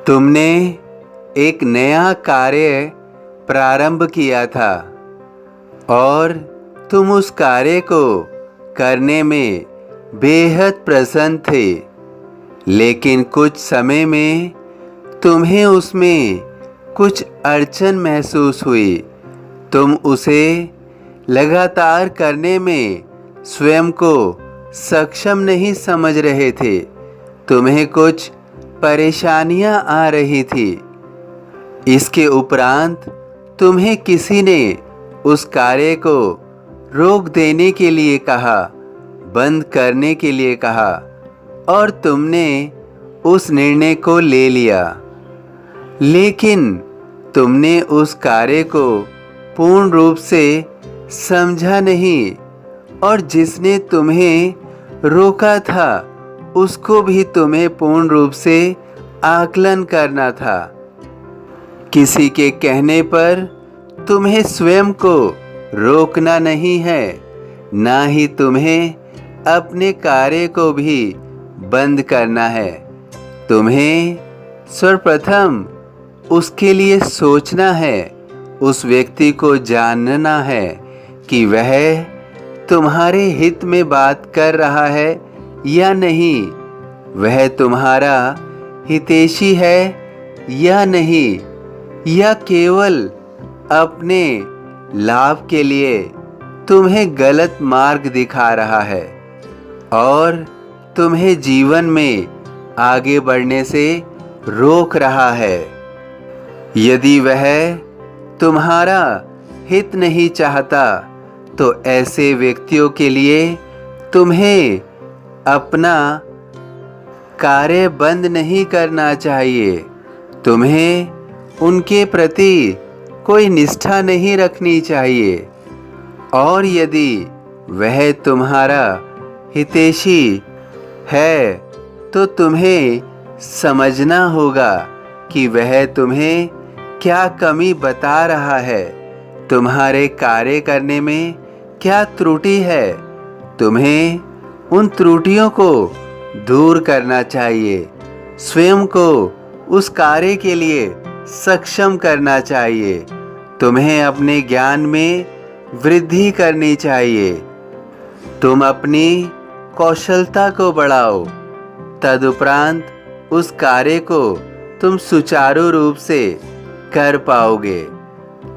तुमने एक नया कार्य प्रारंभ किया था और तुम उस कार्य को करने में बेहद प्रसन्न थे, लेकिन कुछ समय में तुम्हें उसमें कुछ अड़चन महसूस हुई। तुम उसे लगातार करने में स्वयं को सक्षम नहीं समझ रहे थे। तुम्हें कुछ परेशानियां आ रही थी। इसके उपरांत तुम्हें किसी ने उस कार्य को रोक देने के लिए कहा, बंद करने के लिए कहा, और तुमने उस निर्णय को ले लिया। लेकिन तुमने उस कार्य को पूर्ण रूप से समझा नहीं, और जिसने तुम्हें रोका था उसको भी तुम्हें पूर्ण रूप से आकलन करना था। किसी के कहने पर तुम्हें स्वयं को रोकना नहीं है, ना ही तुम्हें अपने कार्य को भी बंद करना है। तुम्हें सर्वप्रथम उसके लिए सोचना है, उस व्यक्ति को जानना है कि वह तुम्हारे हित में बात कर रहा है या नहीं, वह तुम्हारा हितैषी है या नहीं, या केवल अपने लाभ के लिए तुम्हें गलत मार्ग दिखा रहा है और तुम्हें जीवन में आगे बढ़ने से रोक रहा है। यदि वह तुम्हारा हित नहीं चाहता तो ऐसे व्यक्तियों के लिए तुम्हें अपना कार्य बंद नहीं करना चाहिए। तुम्हें उनके प्रति कोई निष्ठा नहीं रखनी चाहिए, और यदि वह तुम्हारा हितैषी है तो तुम्हें समझना होगा कि वह तुम्हें क्या कमी बता रहा है, तुम्हारे कार्य करने में क्या त्रुटि है। तुम्हें उन त्रुटियों को दूर करना चाहिए, स्वयं को उस कार्य के लिए सक्षम करना चाहिए। तुम्हें अपने ज्ञान में वृद्धि करनी चाहिए। तुम अपनी कौशलता को बढ़ाओ, तदुपरांत उस कार्य को तुम सुचारू रूप से कर पाओगे।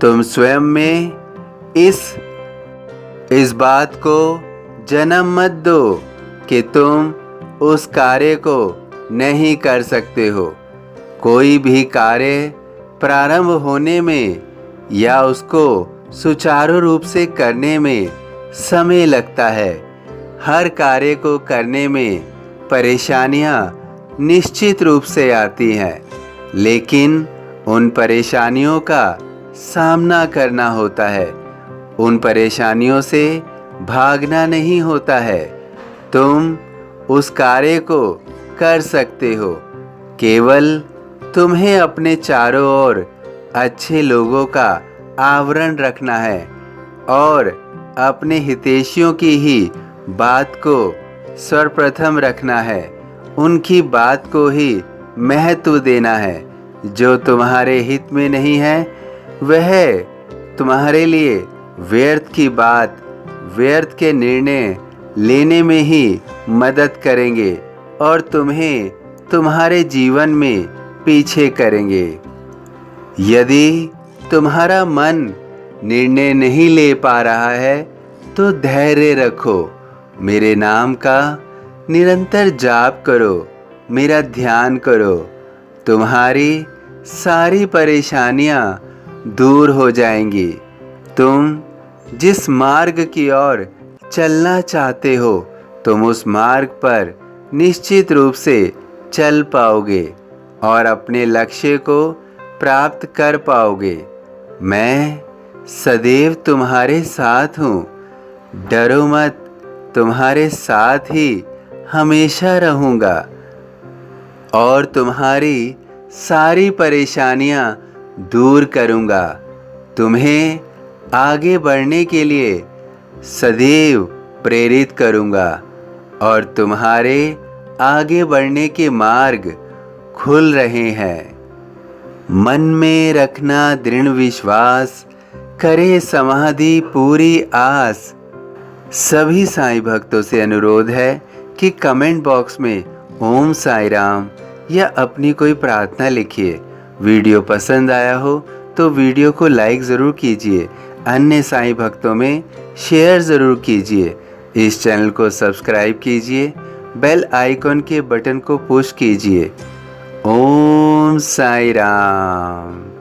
तुम स्वयं में इस बात को जन्म मत दो कि तुम उस कार्य को नहीं कर सकते हो। कोई भी कार्य प्रारंभ होने में या उसको सुचारू रूप से करने में समय लगता है। हर कार्य को करने में परेशानियां निश्चित रूप से आती हैं, लेकिन उन परेशानियों का सामना करना होता है। उन परेशानियों से भागना नहीं होता है। तुम उस कार्य को कर सकते हो। केवल तुम्हें अपने चारों ओर अच्छे लोगों का आवरण रखना है और अपने हितैषियों की ही बात को सर्वप्रथम रखना है। उनकी बात को ही महत्व देना है। जो तुम्हारे हित में नहीं है वह तुम्हारे लिए व्यर्थ की बात, व्यर्थ के निर्णय लेने में ही मदद करेंगे और तुम्हें तुम्हारे जीवन में पीछे करेंगे। यदि तुम्हारा मन निर्णय नहीं ले पा रहा है तो धैर्य रखो। मेरे नाम का निरंतर जाप करो, मेरा ध्यान करो। तुम्हारी सारी परेशानियां दूर हो जाएंगी। तुम जिस मार्ग की ओर चलना चाहते हो तुम उस मार्ग पर निश्चित रूप से चल पाओगे और अपने लक्ष्य को प्राप्त कर पाओगे। मैं सदैव तुम्हारे साथ हूँ। डरो मत, तुम्हारे साथ ही हमेशा रहूँगा और तुम्हारी सारी परेशानियां दूर करूँगा। तुम्हें आगे बढ़ने के लिए सदैव प्रेरित करूँगा और तुम्हारे आगे बढ़ने के मार्ग खुल रहे हैं। मन में रखना दृढ़ विश्वास, करे समाधि पूरी आस। सभी साईं भक्तों से अनुरोध है कि कमेंट बॉक्स में ओम साई राम या अपनी कोई प्रार्थना लिखिए। वीडियो पसंद आया हो तो वीडियो को लाइक ज़रूर कीजिए, अन्य साईं भक्तों में शेयर ज़रूर कीजिए। इस चैनल को सब्सक्राइब कीजिए, बेल आइकॉन के बटन को पुश कीजिए। ओम साई राम।